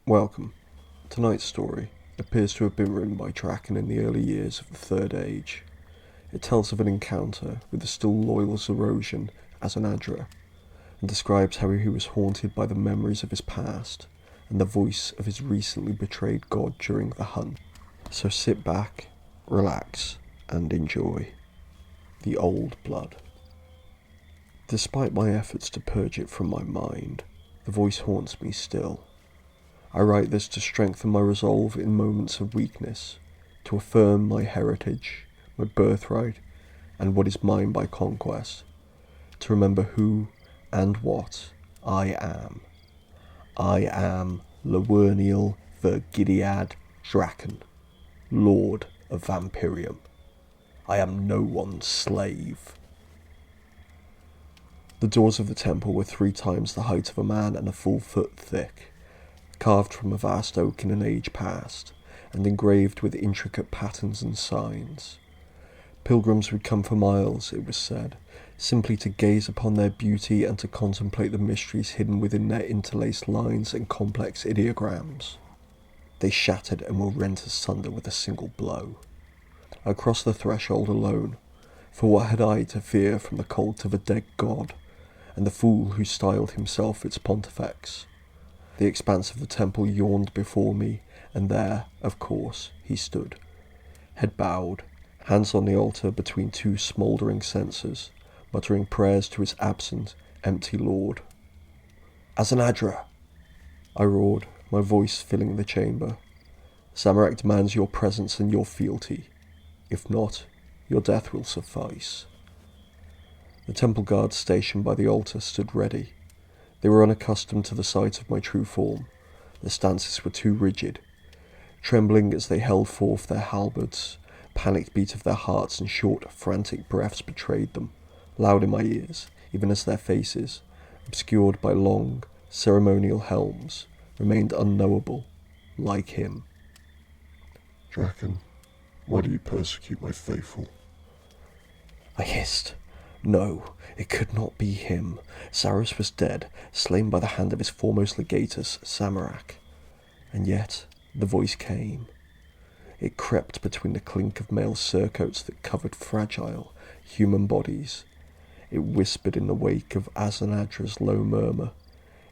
Welcome. Tonight's story appears to have been written by Drakan in the early years of the Third Age. It tells of an encounter with the still loyal Zarosian Azanadra, and describes how he was haunted by the memories of his past and the voice of his recently betrayed god during the hunt. So sit back, relax, and enjoy. The Old Blood. Despite my efforts to purge it from my mind, the voice haunts me still. I write this to strengthen my resolve in moments of weakness, to affirm my heritage, my birthright, and what is mine by conquest, to remember who and what I am. I am Lawerniel Vergidead Drakan, Lord of Vampirium. I am no one's slave. The doors of the temple were 3 times the height of a man and a full foot thick, carved from a vast oak in an age past, and engraved with intricate patterns and signs. Pilgrims would come for miles, it was said, simply to gaze upon their beauty and to contemplate the mysteries hidden within their interlaced lines and complex ideograms. They shattered and were rent asunder with a single blow. I crossed the threshold alone, for what had I to fear from the cult of a dead god, and the fool who styled himself its pontifex? The expanse of the temple yawned before me, and there, of course, he stood, head bowed, hands on the altar between 2 smouldering censers, muttering prayers to his absent, empty lord. "Azanadra!" I roared, my voice filling the chamber. "Zamorak demands your presence and your fealty. If not, your death will suffice." The temple guards stationed by the altar stood ready. They were unaccustomed to the sight of my true form. Their stances were too rigid. Trembling as they held forth their halberds, panicked beat of their hearts and short, frantic breaths betrayed them, loud in my ears, even as their faces, obscured by long, ceremonial helms, remained unknowable, like him. "Drakan, why do you persecute my faithful?" I hissed. No, it could not be him. Zaros was dead, slain by the hand of his foremost legatus, Zamorak. And yet, the voice came. It crept between the clink of mail surcoats that covered fragile, human bodies. It whispered in the wake of Azanadra's low murmur.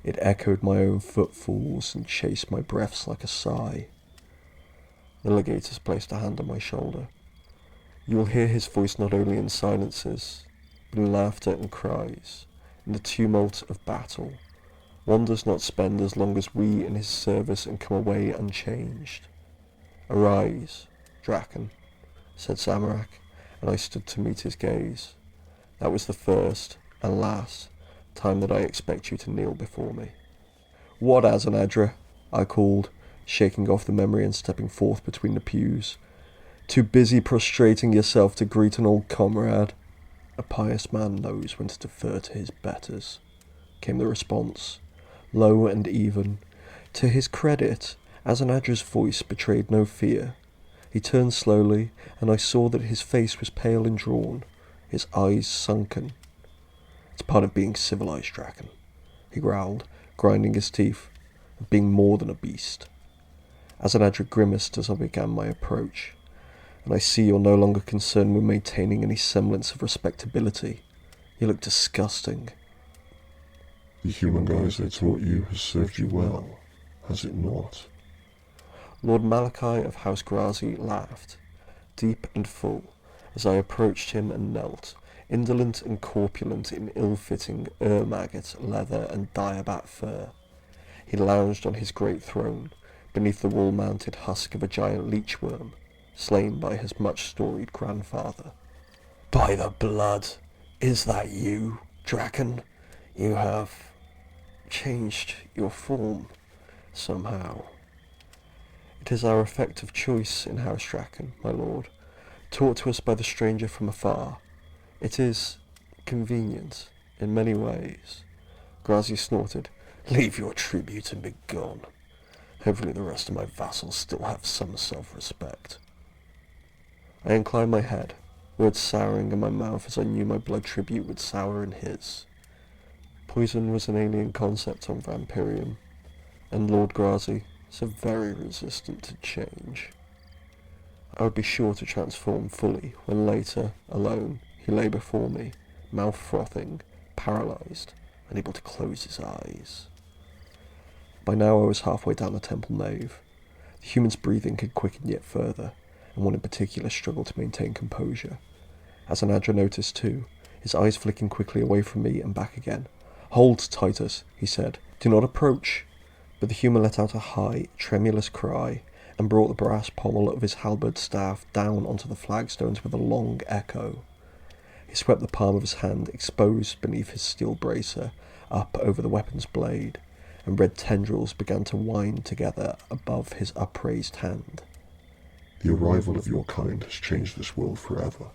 It echoed my own footfalls and chased my breaths like a sigh. The legatus placed a hand on my shoulder. You will hear his voice not only in silences, but in laughter and cries, in the tumult of battle. One does not spend as long as we in his service and come away unchanged. "Arise, Drakan," said Zamorak, and I stood to meet his gaze. "That was the first, and last, time that I expect you to kneel before me." "What, Azanadra?" I called, shaking off the memory and stepping forth between the pews. "Too busy prostrating yourself to greet an old comrade?" "A pious man knows when to defer to his betters," came the response, low and even. To his credit, Azanadra's voice betrayed no fear. He turned slowly, and I saw that his face was pale and drawn, his eyes sunken. "It's part of being civilized, Drakan," he growled, grinding his teeth, "of being more than a beast." Azanadra grimaced as I began my approach. "And I see you're no longer concerned with maintaining any semblance of respectability. You look disgusting." "The human guise they taught you has served you well, has it not?" Lord Malachi of House Grazi laughed, deep and full, as I approached him and knelt, indolent and corpulent in ill-fitting maggot leather and diabat fur. He lounged on his great throne, beneath the wall-mounted husk of a giant leechworm, slain by his much-storied grandfather. "By the blood, is that you, Drakan? You have changed your form, somehow." "It is our effective choice in House Drakan, my lord, taught to us by the stranger from afar. It is convenient, in many ways." Grazi snorted. "Leave your tribute and be gone. Hopefully the rest of my vassals still have some self-respect." I inclined my head, words souring in my mouth as I knew my blood tribute would sour in his. Poison was an alien concept on Vampirium, and Lord Grazi, so very resistant to change. I would be sure to transform fully when later, alone, he lay before me, mouth frothing, paralysed, unable to close his eyes. By now I was halfway down the temple nave. The human's breathing had quickened yet further, and one in particular struggled to maintain composure. Asanadra noticed too, his eyes flicking quickly away from me and back again. "Hold, Titus," he said. "Do not approach." But the human let out a high, tremulous cry, and brought the brass pommel of his halberd staff down onto the flagstones with a long echo. He swept the palm of his hand, exposed beneath his steel bracer, up over the weapon's blade, and red tendrils began to wind together above his upraised hand. "The arrival of your kind has changed this world forever."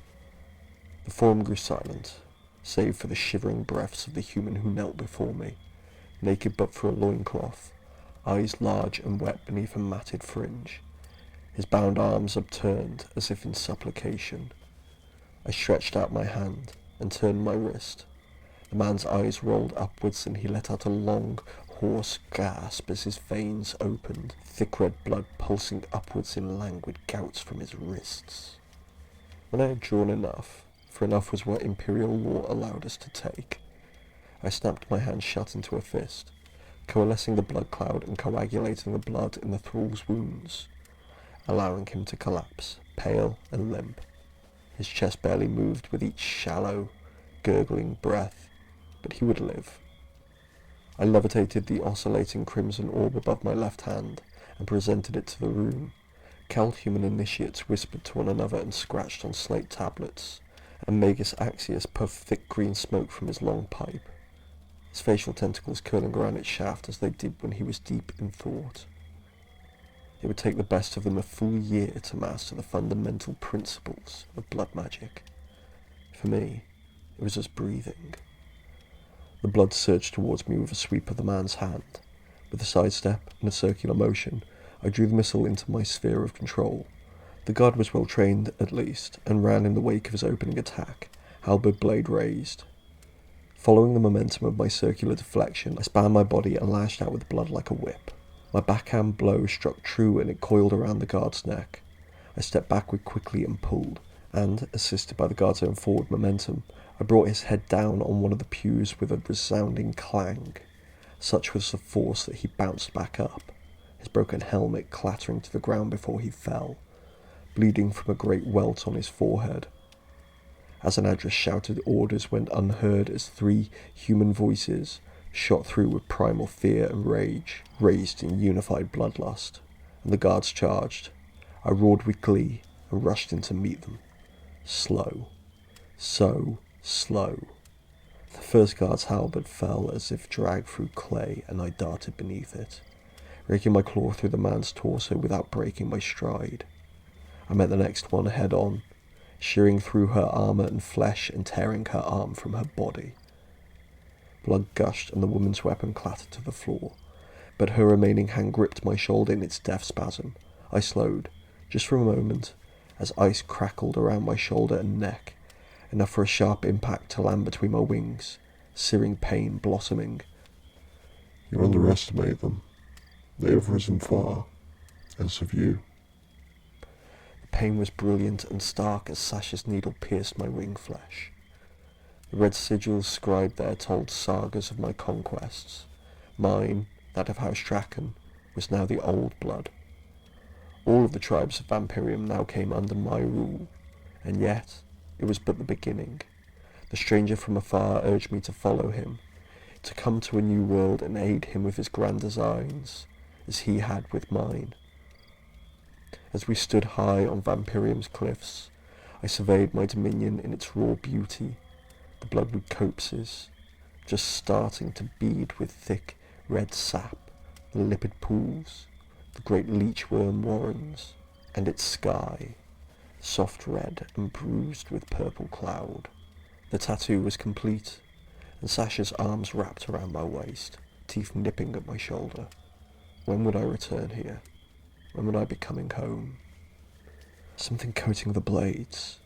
The form grew silent, save for the shivering breaths of the human who knelt before me, naked but for a loincloth, eyes large and wet beneath a matted fringe, his bound arms upturned as if in supplication. I stretched out my hand and turned my wrist. The man's eyes rolled upwards and he let out a long, hoarse gasp as his veins opened, thick red blood pulsing upwards in languid gouts from his wrists. When I had drawn enough, for enough was what imperial law allowed us to take, I snapped my hand shut into a fist, coalescing the blood cloud and coagulating the blood in the thrall's wounds, allowing him to collapse, pale and limp. His chest barely moved with each shallow, gurgling breath, but he would live. I levitated the oscillating crimson orb above my left hand and presented it to the room. Calhuman initiates whispered to one another and scratched on slate tablets, and Magus Axius puffed thick green smoke from his long pipe, his facial tentacles curling around its shaft as they did when he was deep in thought. It would take the best of them a full year to master the fundamental principles of blood magic. For me, it was just breathing. The blood surged towards me with a sweep of the man's hand. With a sidestep and a circular motion, I drew the missile into my sphere of control. The guard was well trained, at least, and ran in the wake of his opening attack, halberd blade raised. Following the momentum of my circular deflection, I spanned my body and lashed out with blood like a whip. My backhand blow struck true and it coiled around the guard's neck. I stepped backward quickly and pulled, and, assisted by the guard's own forward momentum, I brought his head down on one of the pews with a resounding clang. Such was the force that he bounced back up, his broken helmet clattering to the ground before he fell, bleeding from a great welt on his forehead. Asanadra shouted orders went unheard as 3 human voices, shot through with primal fear and rage, raised in unified bloodlust, and the guards charged. I roared with glee and rushed in to meet them. Slow. So slow. The first guard's halberd fell as if dragged through clay, and I darted beneath it, raking my claw through the man's torso without breaking my stride. I met the next one head on, shearing through her armour and flesh and tearing her arm from her body. Blood gushed and the woman's weapon clattered to the floor, but her remaining hand gripped my shoulder in its death spasm. I slowed, just for a moment, as ice crackled around my shoulder and neck, enough for a sharp impact to land between my wings, searing pain blossoming. "You underestimate them. They have risen far, as have you." The pain was brilliant and stark as Sasha's needle pierced my wing flesh. The red sigils scribed there told sagas of my conquests. Mine, that of House Drakan, was now the old blood. All of the tribes of Vampirium now came under my rule, and yet it was but the beginning. The stranger from afar urged me to follow him, to come to a new world and aid him with his grand designs, as he had with mine. As we stood high on Vampirium's cliffs, I surveyed my dominion in its raw beauty, the bloodwood copses, just starting to bead with thick red sap, the lipid pools, the great leechworm warrens, and its sky, soft red and bruised with purple cloud. The tattoo was complete, and Sasha's arms wrapped around my waist, teeth nipping at my shoulder. When would I return here? When would I be coming home? Something coating the blades,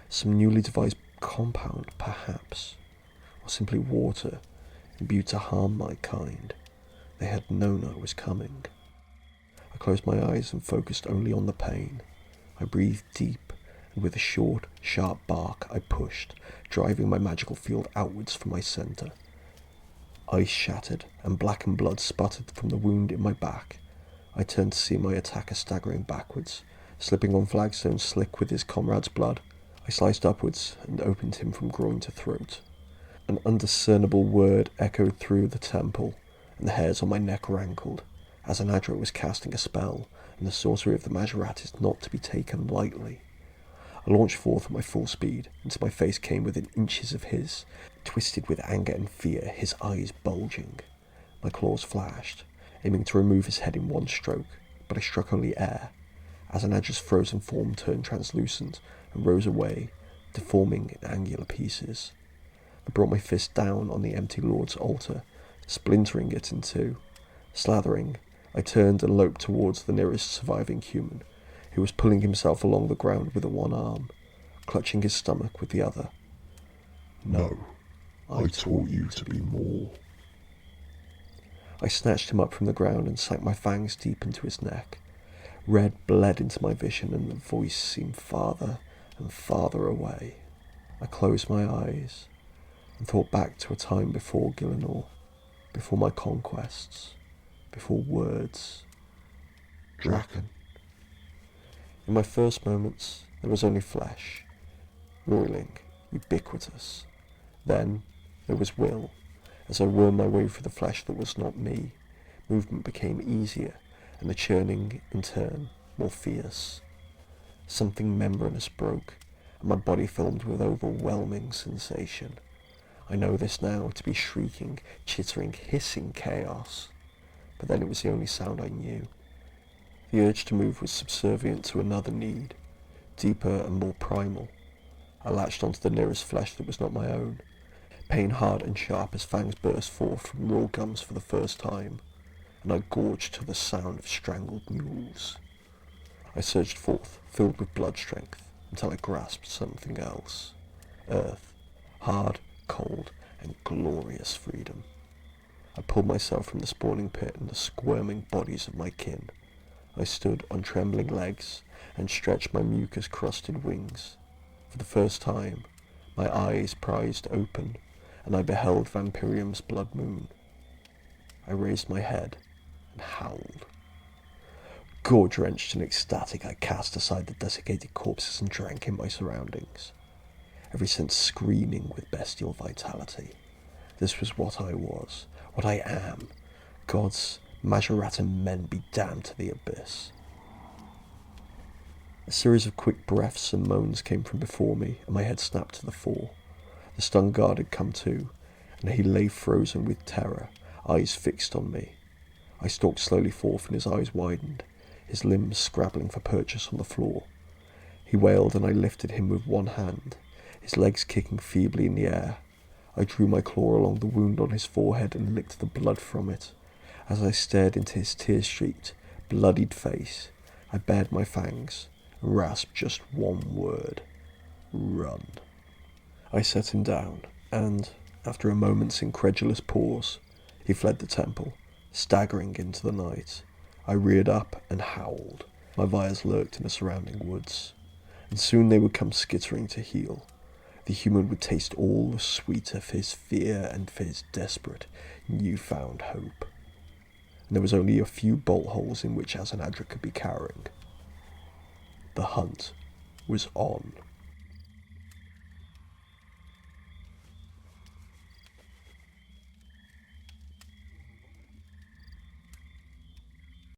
some newly devised compound, perhaps, or simply water imbued to harm my kind. They had known I was coming. I closed my eyes and focused only on the pain. I breathed deep, and with a short, sharp bark I pushed, driving my magical field outwards from my centre. Ice shattered, and blackened blood sputtered from the wound in my back. I turned to see my attacker staggering backwards, slipping on flagstones slick with his comrade's blood. I sliced upwards and opened him from groin to throat. An undiscernible word echoed through the temple, and the hairs on my neck rankled. Azanadra was casting a spell, and the sorcery of the Majorat is not to be taken lightly. I launched forth at my full speed, until my face came within inches of his, twisted with anger and fear, his eyes bulging. My claws flashed, aiming to remove his head in one stroke, but I struck only air. Azanadra's frozen form turned translucent and rose away, deforming in angular pieces. I brought my fist down on the empty Lord's altar, splintering it in two. Slathering, I turned and loped towards the nearest surviving human, who was pulling himself along the ground with one arm, clutching his stomach with the other. No, I taught you to be more. I snatched him up from the ground and sank my fangs deep into his neck. Red bled into my vision, and the voice seemed farther and farther away. I closed my eyes and thought back to a time before Gillinor, before my conquests, before words. Drakan. In my first moments, there was only flesh, roiling, ubiquitous. Then there was will. As I wormed my way through the flesh that was not me, movement became easier, and the churning, in turn, more fierce. Something membranous broke, and my body filled with overwhelming sensation. I know this now to be shrieking, chittering, hissing chaos, but then it was the only sound I knew. The urge to move was subservient to another need, deeper and more primal. I latched onto the nearest flesh that was not my own, pain hard and sharp as fangs burst forth from raw gums for the first time, and I gorged to the sound of strangled mules. I surged forth, filled with blood strength, until I grasped something else. Earth, hard, cold, and glorious freedom. I pulled myself from the spawning pit and the squirming bodies of my kin. I stood on trembling legs and stretched my mucus-crusted wings. For the first time, my eyes prized open, and I beheld Vampirium's blood moon. I raised my head and howled. Gore-drenched and ecstatic, I cast aside the desiccated corpses and drank in my surroundings, every sense screaming with bestial vitality. This was what I was, what I am. Gods, Majorat, and men be damned to the abyss. A series of quick breaths and moans came from before me, and my head snapped to the fore. The stunned guard had come to, and he lay frozen with terror, eyes fixed on me. I stalked slowly forth, and his eyes widened, his limbs scrabbling for purchase on the floor. He wailed, and I lifted him with one hand, his legs kicking feebly in the air. I drew my claw along the wound on his forehead and licked the blood from it. As I stared into his tear-streaked, bloodied face, I bared my fangs and rasped just one word: run. I set him down, and, after a moment's incredulous pause, he fled the temple, staggering into the night. I reared up and howled. My Vyres lurked in the surrounding woods, and soon they would come skittering to heal. The human would taste all the sweeter for his fear and for his desperate, new-found hope. And there was only a few bolt holes in which Azanadra could be cowering. The hunt was on.